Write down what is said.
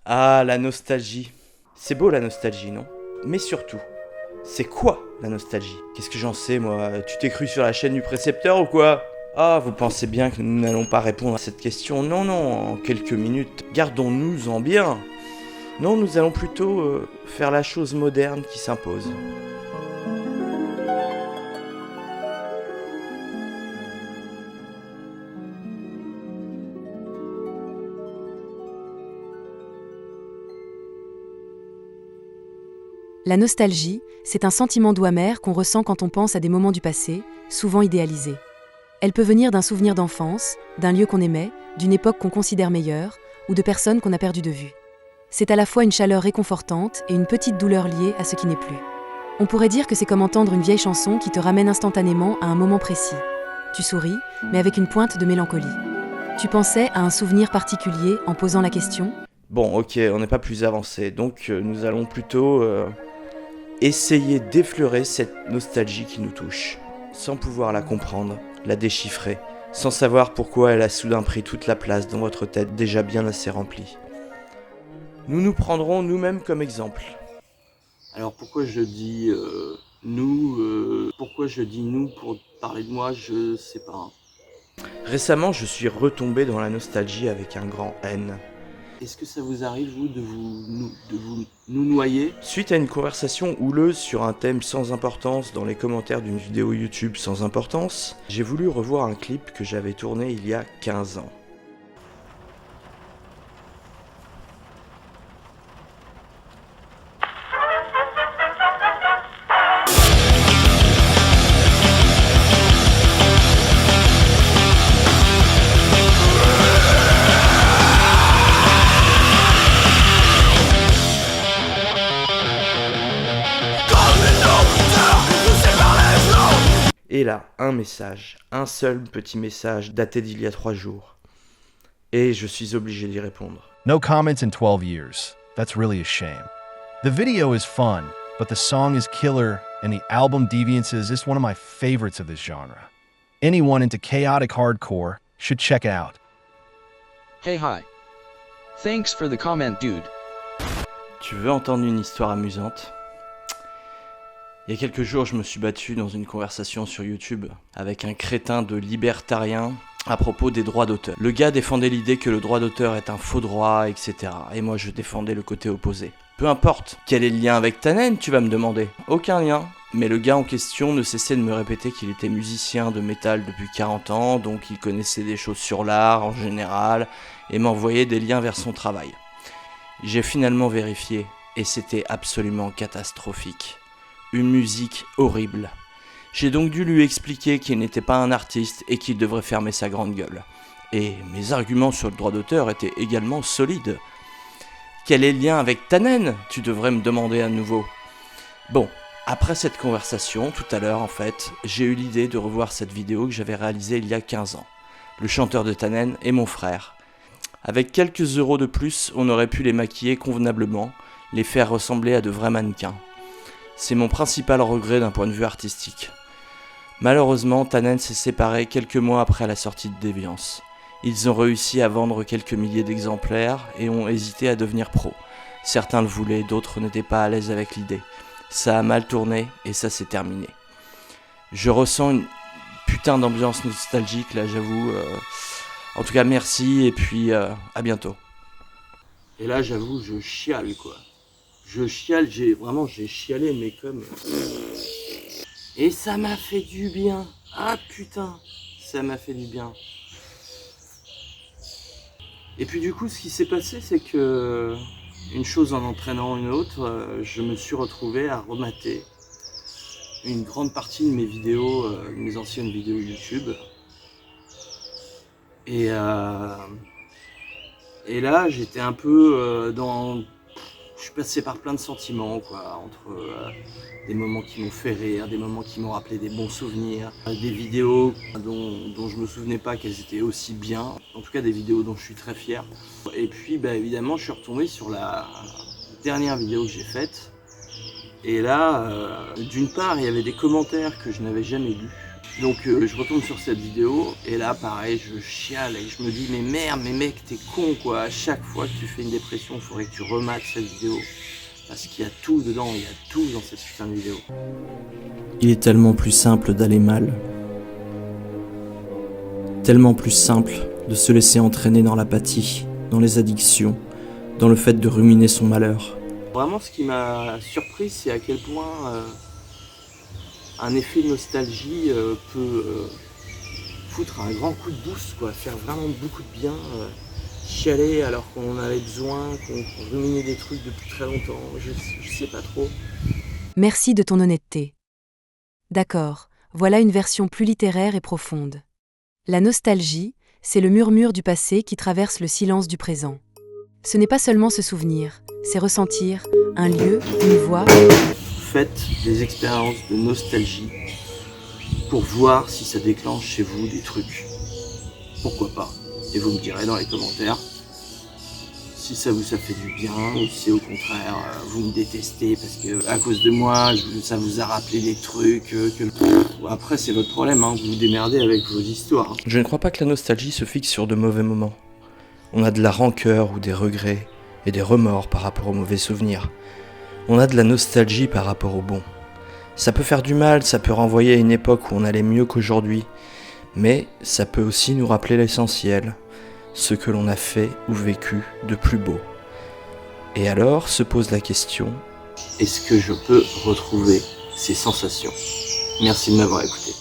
Ah, la nostalgie. C'est beau la nostalgie, non? Mais surtout, c'est quoi la nostalgie? Qu'est-ce que j'en sais, moi? Tu t'es cru sur la chaîne du précepteur ou quoi? Ah, vous pensez bien que nous n'allons pas répondre à cette question? Non, non, en quelques minutes. Gardons-nous-en bien. Non, nous allons plutôt faire la chose moderne qui s'impose. La nostalgie, c'est un sentiment doux amer qu'on ressent quand on pense à des moments du passé, souvent idéalisés. Elle peut venir d'un souvenir d'enfance, d'un lieu qu'on aimait, d'une époque qu'on considère meilleure, ou de personnes qu'on a perdues de vue. C'est à la fois une chaleur réconfortante et une petite douleur liée à ce qui n'est plus. On pourrait dire que c'est comme entendre une vieille chanson qui te ramène instantanément à un moment précis. Tu souris, mais avec une pointe de mélancolie. Tu pensais à un souvenir particulier en posant la question ? Bon, ok, on n'est pas plus avancé, donc nous allons plutôt essayer d'effleurer cette nostalgie qui nous touche, sans pouvoir la comprendre, la déchiffrer, sans savoir pourquoi elle a soudain pris toute la place dans votre tête déjà bien assez remplie. Nous nous prendrons nous-mêmes comme exemple. Alors pourquoi je dis pourquoi je dis nous pour parler de moi, je sais pas. Récemment, je suis retombé dans la nostalgie avec un grand N. Est-ce que ça vous arrive, vous, de vous nous noyer? Suite à une conversation houleuse sur un thème sans importance dans les commentaires d'une vidéo YouTube sans importance, j'ai voulu revoir un clip que j'avais tourné il y a 15 ans. Et là, un message, un seul petit message daté d'il y a 3 jours. Et je suis obligé d'y répondre. No comments in 12 years. That's really a shame. The video is fun, but the song is killer, and the album Deviances is one of my favorites of this genre. Anyone into chaotic hardcore should check it out. Hey hi. Thanks for the comment, dude. Tu veux entendre une histoire amusante ? Il y a quelques jours, je me suis battu dans une conversation sur YouTube avec un crétin de libertarien à propos des droits d'auteur. Le gars défendait l'idée que le droit d'auteur est un faux droit, etc. Et moi, je défendais le côté opposé. Peu importe, quel est le lien avec Tannen, tu vas me demander ? Aucun lien. Mais le gars en question ne cessait de me répéter qu'il était musicien de métal depuis 40 ans, donc il connaissait des choses sur l'art en général, et m'envoyait des liens vers son travail. J'ai finalement vérifié, et c'était absolument catastrophique. Une musique horrible. J'ai donc dû lui expliquer qu'il n'était pas un artiste et qu'il devrait fermer sa grande gueule. Et mes arguments sur le droit d'auteur étaient également solides. Quel est le lien avec Tannen ? Tu devrais me demander à nouveau. Bon, après cette conversation, tout à l'heure en fait, j'ai eu l'idée de revoir cette vidéo que j'avais réalisée il y a 15 ans. Le chanteur de Tannen est mon frère. Avec quelques euros de plus, on aurait pu les maquiller convenablement, les faire ressembler à de vrais mannequins. C'est mon principal regret d'un point de vue artistique. Malheureusement, Tannen s'est séparé quelques mois après la sortie de Déviance. Ils ont réussi à vendre quelques milliers d'exemplaires et ont hésité à devenir pros. Certains le voulaient, d'autres n'étaient pas à l'aise avec l'idée. Ça a mal tourné et ça s'est terminé. Je ressens une putain d'ambiance nostalgique là, j'avoue. En tout cas, merci et puis à bientôt. Et là, j'avoue, je chiale quoi. Je chiale, j'ai chialé, mais comme... Et ça m'a fait du bien. Ah putain, ça m'a fait du bien. Et puis du coup, ce qui s'est passé, c'est que... Une chose en entraînant une autre, je me suis retrouvé à remater une grande partie de mes vidéos, mes anciennes vidéos YouTube. Et là, j'étais un peu dans... Je suis passé par plein de sentiments, quoi, entre des moments qui m'ont fait rire, des moments qui m'ont rappelé des bons souvenirs, des vidéos dont je me souvenais pas qu'elles étaient aussi bien, en tout cas des vidéos dont je suis très fier. Et puis, évidemment, je suis retombé sur la dernière vidéo que j'ai faite. Et là, d'une part, il y avait des commentaires que je n'avais jamais lus. Donc je retombe sur cette vidéo et là pareil je chiale et je me dis mais merde, mais mec t'es con quoi, à chaque fois que tu fais une dépression il faudrait que tu remates cette vidéo. Parce qu'il y a tout dedans, il y a tout dans cette putain de vidéo. Il est tellement plus simple d'aller mal. Tellement plus simple de se laisser entraîner dans l'apathie, dans les addictions, dans le fait de ruminer son malheur. Vraiment ce qui m'a surpris c'est à quel point un effet de nostalgie peut foutre un grand coup de boost, quoi, faire vraiment beaucoup de bien, chialer alors qu'on en avait besoin, qu'on ruminait des trucs depuis très longtemps, je sais pas trop. Merci de ton honnêteté. D'accord, voilà une version plus littéraire et profonde. La nostalgie, c'est le murmure du passé qui traverse le silence du présent. Ce n'est pas seulement se souvenir, c'est ressentir un lieu, une voix. Faites des expériences de nostalgie pour voir si ça déclenche chez vous des trucs. Pourquoi pas? Et vous me direz dans les commentaires si ça fait du bien ou si au contraire vous me détestez parce que à cause de moi ça vous a rappelé des trucs Après c'est votre problème, hein, vous vous démerdez avec vos histoires. Je ne crois pas que la nostalgie se fixe sur de mauvais moments. On a de la rancœur ou des regrets et des remords par rapport aux mauvais souvenirs. On a de la nostalgie par rapport au bon. Ça peut faire du mal, ça peut renvoyer à une époque où on allait mieux qu'aujourd'hui, mais ça peut aussi nous rappeler l'essentiel, ce que l'on a fait ou vécu de plus beau. Et alors se pose la question, est-ce que je peux retrouver ces sensations? Merci de m'avoir écouté.